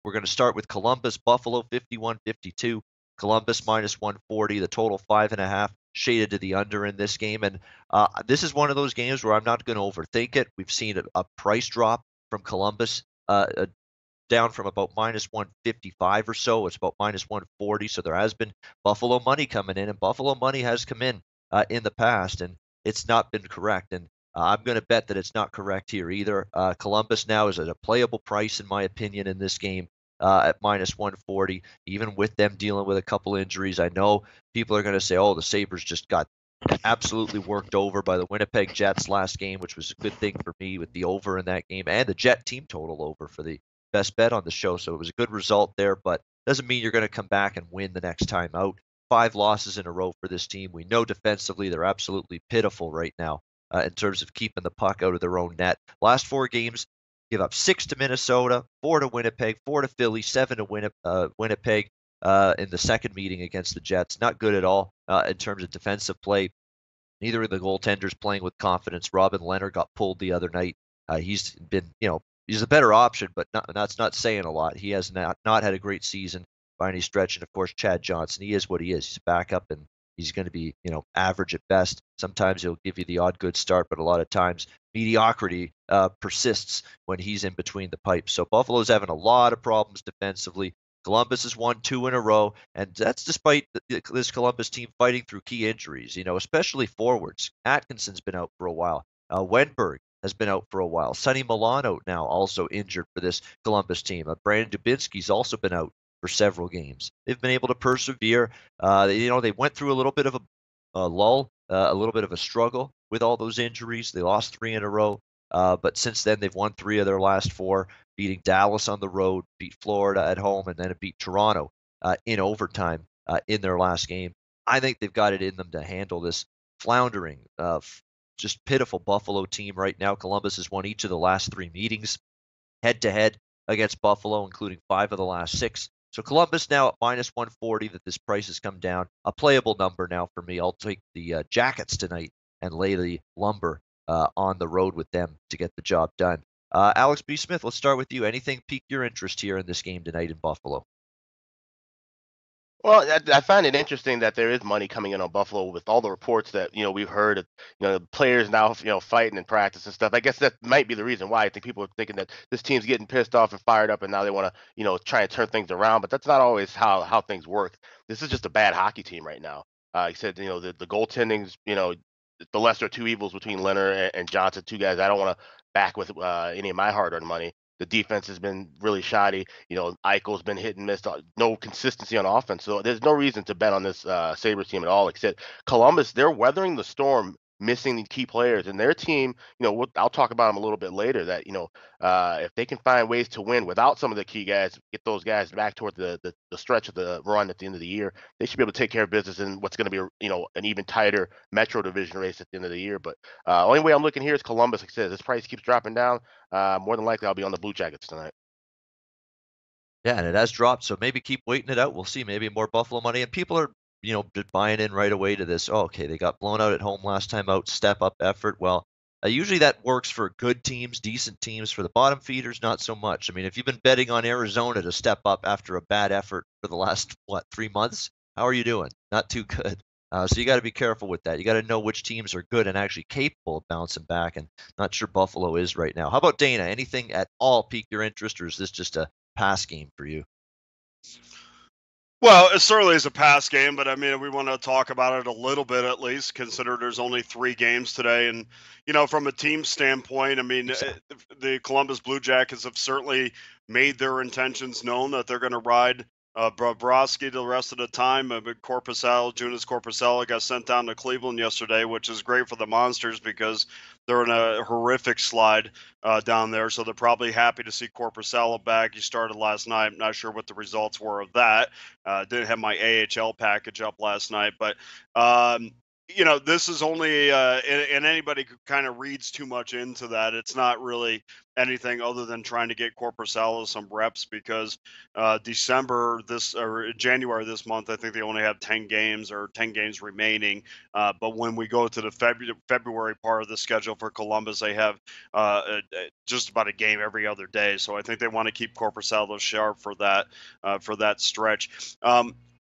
We're going to start with Columbus, Buffalo 51-52. Columbus minus 140, the total 5.5, shaded to the under in this game. And this is one of those games where I'm not going to overthink it. We've seen a price drop from Columbus, down from about minus 155 or so. It's about minus 140. So there has been Buffalo money coming in, and Buffalo money has come in the past, and it's not been correct. And I'm going to bet that it's not correct here either. Columbus now is at a playable price, in my opinion, in this game at minus 140, even with them dealing with a couple injuries. I know people are going to say, oh, the Sabres just got absolutely worked over by the Winnipeg Jets last game, which was a good thing for me with the over in that game and the Jet team total over for the best bet on the show. So it was a good result there, but doesn't mean you're going to come back and win the next time out. 5 losses in a row for this team. We know defensively they're absolutely pitiful right now in terms of keeping the puck out of their own net. Last 4 games, give up 6 to Minnesota, 4 to Winnipeg, 4 to Philly, 7 to Winnipeg in the second meeting against the Jets. Not good at all in terms of defensive play. Neither of the goaltenders playing with confidence. Robin Leonard got pulled the other night. He's been, he's a better option, but that's not saying a lot. He has not had a great season by any stretch. And of course, Chad Johnson, he is what he is. He's a backup, and he's going to be, average at best. Sometimes he'll give you the odd good start, but a lot of times mediocrity persists when he's in between the pipes. So Buffalo's having a lot of problems defensively. Columbus has won 2 in a row, and that's despite this Columbus team fighting through key injuries, especially forwards. Atkinson's been out for a while. Wenberg has been out for a while. Sonny Milano now also injured for this Columbus team. Brandon Dubinsky's also been out for several games. They've been able to persevere. They went through a little bit of a lull, a little bit of a struggle with all those injuries. They lost 3 in a row, but since then they've won 3 of their last 4, beating Dallas on the road, beat Florida at home, and then it beat Toronto in overtime in their last game. I think they've got it in them to handle this floundering, just pitiful Buffalo team right now. Columbus has won each of the last 3 meetings head-to-head against Buffalo, including 5 of the last 6. So Columbus now at minus 140, that this price has come down. A playable number now for me. I'll take the Jackets tonight and lay the lumber on the road with them to get the job done. Alex B. Smith, let's start with you. Anything pique your interest here in this game tonight in Buffalo? Well, I find it interesting that there is money coming in on Buffalo with all the reports that we've heard. The players now fighting in practice and stuff. I guess that might be the reason why I think people are thinking that this team's getting pissed off and fired up, and now they want to try and turn things around. But that's not always how things work. This is just a bad hockey team right now. Like I said, the goaltending's the lesser of 2 evils between Leonard and Johnson, 2 guys I don't want to back with any of my hard-earned money. The defense has been really shoddy. Eichel's been hit and miss. No consistency on offense. So there's no reason to bet on this Sabres team at all, except Columbus. They're weathering the storm, missing the key players. And their team, I'll talk about them a little bit later, that, if they can find ways to win without some of the key guys, get those guys back toward the stretch of the run at the end of the year, they should be able to take care of business in what's going to be, an even tighter Metro Division race at the end of the year. But only way I'm looking here is Columbus. Like I said, this price keeps dropping down. More than likely, I'll be on the Blue Jackets tonight. Yeah, and it has dropped, so maybe keep waiting it out. We'll see. Maybe more Buffalo money, and people are, buying in right away to this. Oh, okay, they got blown out at home last time out. Step up effort. Well, usually that works for good teams, decent teams. For the bottom feeders, not so much. I mean, if you've been betting on Arizona to step up after a bad effort for the last 3 months, how are you doing? Not too good. So you got to be careful with that. You got to know which teams are good and actually capable of bouncing back. And not sure Buffalo is right now. How about Dana? Anything at all pique your interest, or is this just a pass game for you? Well, it certainly is a pass game, but I mean, we want to talk about it a little bit at least, consider there's only 3 games today. And, from a team standpoint, I mean, the Columbus Blue Jackets have certainly made their intentions known that they're going to ride Bobrovsky the rest of the time. But Jonas Corpusella got sent down to Cleveland yesterday, which is great for the Monsters because they're in a horrific slide down there. So they're probably happy to see Corpusella back. He started last night. I'm not sure what the results were of that. Didn't have my AHL package up last night, but this is only, and anybody kind of reads too much into that. It's not really anything other than trying to get Corpusalo some reps because January this month, I think they only have 10 games or 10 games remaining. But when we go to the February part of the schedule for Columbus, they have just about a game every other day. So I think they want to keep Corpusalo sharp for that stretch.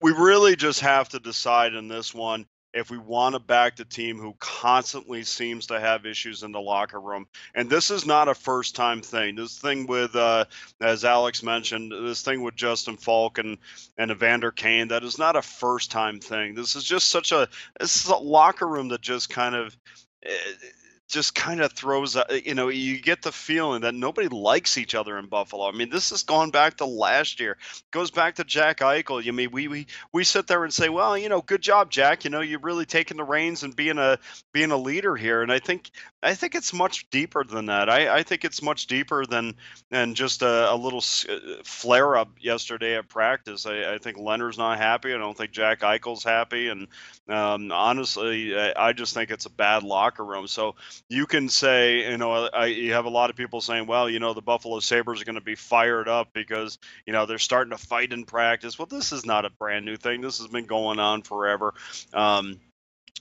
We really just have to decide in this one if we want to back the team who constantly seems to have issues in the locker room. And this is not a first-time thing. This thing with, as Alex mentioned, this thing with Justin Falk and Evander Kane, that is not a first-time thing. This is just this is a locker room that just kind of throws, you get the feeling that nobody likes each other in Buffalo. I mean, this has gone back to last year. It goes back to Jack Eichel. I mean, we sit there and say, well, good job, Jack. You're really taking the reins and being a leader here. And I think it's much deeper than that. I think it's much deeper than just a little flare up yesterday at practice. I think Leonard's not happy. I don't think Jack Eichel's happy. And honestly, I just think it's a bad locker room. So you can say, you have a lot of people saying, well, the Buffalo Sabres are going to be fired up because, they're starting to fight in practice. Well, this is not a brand new thing. This has been going on forever.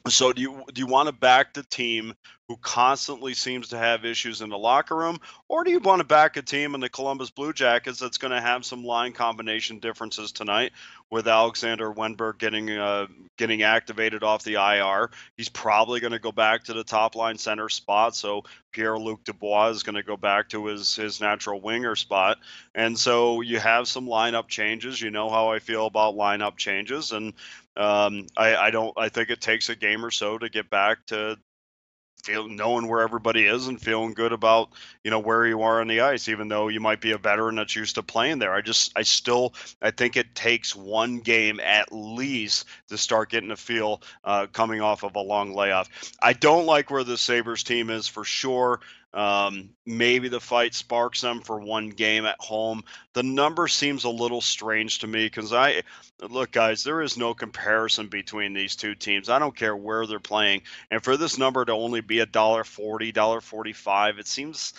So do you want to back the team who constantly seems to have issues in the locker room, or do you want to back a team in the Columbus Blue Jackets that's going to have some line combination differences tonight with Alexander Wenberg getting activated off the IR? He's probably going to go back to the top line center spot, so Pierre-Luc Dubois is going to go back to his natural winger spot. And so you have some lineup changes. You know how I feel about lineup changes, and I think it takes a game or so to get back to knowing where everybody is and feeling good about where you are on the ice, even though you might be a veteran that's used to playing there. I think it takes one game at least to start getting a feel coming off of a long layoff. I don't like where the Sabres team is for sure. Maybe the fight sparks them for one game at home. The number seems a little strange to me because look, guys, there is no comparison between these two teams. I don't care where they're playing. And for this number to only be $1.40, $1.45, it seems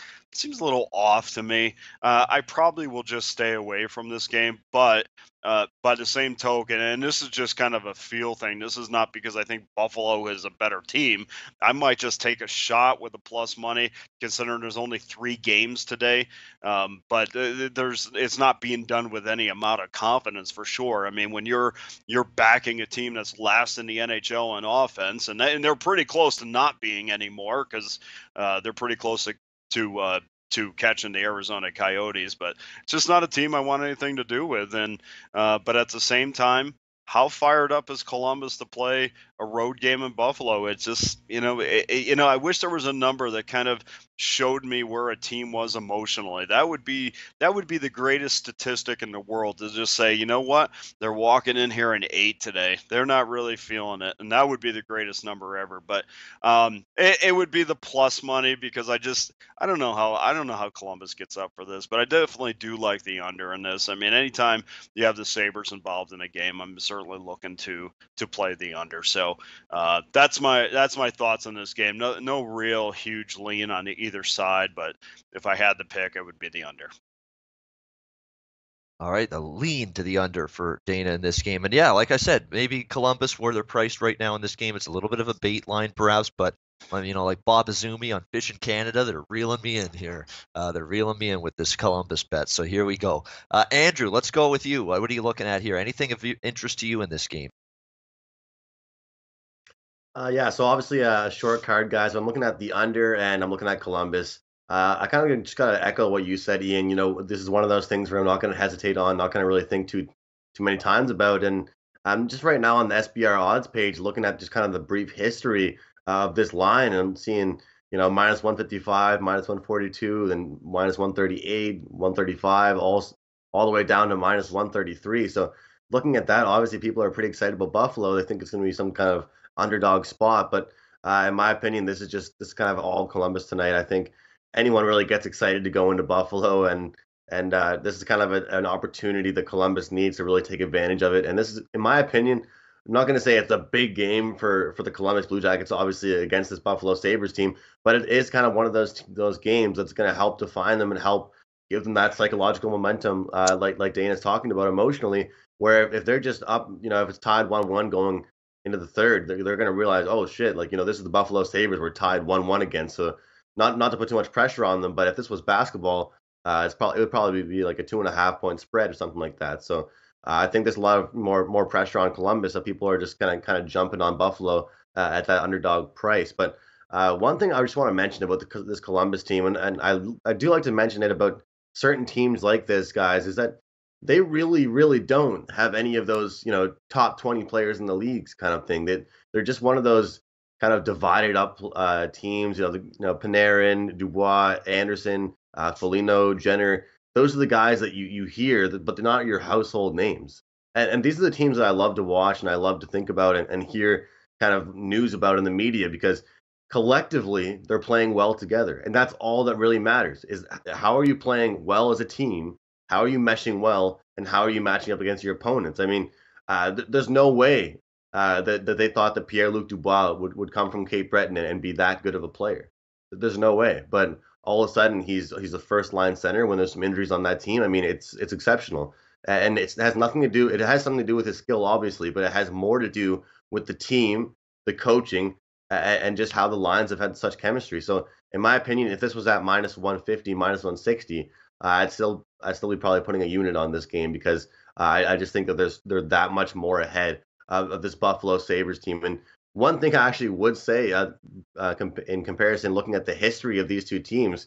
a little off to me. I probably will just stay away from this game, but by the same token, and this is just kind of a feel thing, this is not because I think Buffalo is a better team. I might just take a shot with the plus money, considering there's only 3 games today. But it's not being done with any amount of confidence for sure. I mean, when you're backing a team that's last in the NHL in offense, and they're pretty close to not being anymore because they're pretty close to catching the Arizona Coyotes, but it's just not a team I want anything to do with. And but at the same time, how fired up is Columbus to play a road game in Buffalo? It's just, I wish there was a number that kind of showed me where a team was emotionally. That would be the greatest statistic in the world, to just say, you know what, they're walking in here an 8 today. They're not really feeling it, and that would be the greatest number ever. But it would be the plus money because I don't know how Columbus gets up for this, but I definitely do like the under in this. I mean, anytime you have the Sabres involved in a game, I'm certainly looking to play the under. So that's my thoughts on this game. No real huge lean on either side, but if I had to pick, it would be the under. All right, the lean to the under for Dana in this game. And yeah, like I said, maybe Columbus, where they're priced right now in this game, it's a little bit of a bait line perhaps, but like Bob Azumi on Fish in Canada, they're reeling me in here. They're reeling me in with this Columbus bet. So here we go. Andrew, let's go with you. What are you looking at here? Anything of interest to you in this game? Yeah, so obviously a short card, guys. I'm looking at the under, and I'm looking at Columbus. I kind of just gotta echo what you said, Ian. This is one of those things where I'm not going to hesitate on, not going to really think too many times about. And I'm just right now on the SBR odds page, looking at just kind of the brief history of this line, and I'm seeing minus 155, minus 142, then minus 138, 135, all the way down to minus 133. So looking at that, obviously people are pretty excited about Buffalo. They think it's going to be some kind of underdog spot, but in my opinion, this is kind of all Columbus tonight. I think anyone really gets excited to go into Buffalo, and this is kind of an opportunity that Columbus needs to really take advantage of it. And this is, in my opinion, I'm not going to say it's a big game for the Columbus Blue Jackets, obviously against this Buffalo Sabres team, but it is kind of one of those games that's going to help define them and help give them that psychological momentum, like Dana's talking about emotionally, where if they're just up, if it's tied 1-1 going into the third, they're going to realize, oh shit, like, this is the Buffalo Sabres we're tied 1-1 against. So not to put too much pressure on them, but if this was basketball, it would probably be like a 2.5 point spread or something like that. So I think there's a lot of more pressure on Columbus, so people are just kind of jumping on Buffalo at that underdog price. But one thing I just want to mention about this Columbus team, and I do like to mention it about certain teams like this, guys, is that they really, really don't have any of those, top 20 players in the leagues kind of thing. They're just one of those kind of divided up teams. Panarin, Dubois, Anderson, Foligno, Jenner. Those are the guys that you hear, but they're not your household names. And these are the teams that I love to watch and I love to think about and hear kind of news about in the media, because collectively they're playing well together. And that's all that really matters, is how are you playing well as a team? How are you meshing well? And how are you matching up against your opponents? I mean, there's no way that they thought that Pierre-Luc Dubois would come from Cape Breton and be that good of a player. There's no way. But all of a sudden he's a first line center when there's some injuries on that team. I mean, it's exceptional. And it has something to do with his skill, obviously, but it has more to do with the team, the coaching, and just how the lines have had such chemistry. So in my opinion, if this was at -150, -160, I'd still be probably putting a unit on this game, because I just think that they're that much more ahead of this Buffalo Sabres team. And one thing I actually would say in comparison, looking at the history of these two teams,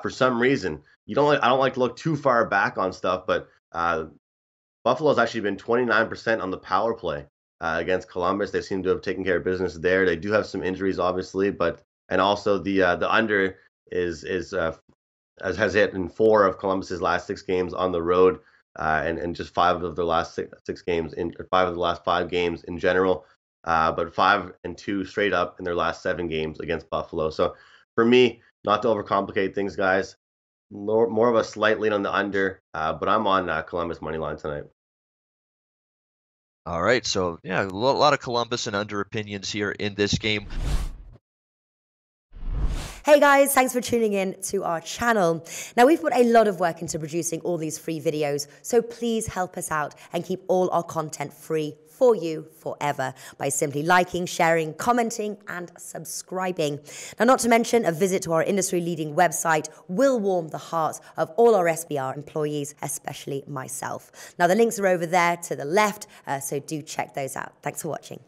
for some reason, I don't like to look too far back on stuff, but Buffalo's actually been 29% on the power play against Columbus. They seem to have taken care of business there. They do have some injuries, obviously, and also the under has hit in 4 of Columbus's last 6 games on the road, and just 5 of their last 6 games, 5 of the last 5 games in general, but 5-2 straight up in their last 7 games against Buffalo. So for me, not to overcomplicate things, guys, more of a slight lean on the under, but I'm on Columbus money line tonight. All right, so yeah, a lot of Columbus and under opinions here in this game. Hey guys, thanks for tuning in to our channel. Now, we've put a lot of work into producing all these free videos, so please help us out and keep all our content free for you forever by simply liking, sharing, commenting, and subscribing. Now, not to mention, a visit to our industry-leading website will warm the hearts of all our SBR employees, especially myself. Now, the links are over there to the left, so do check those out. Thanks for watching.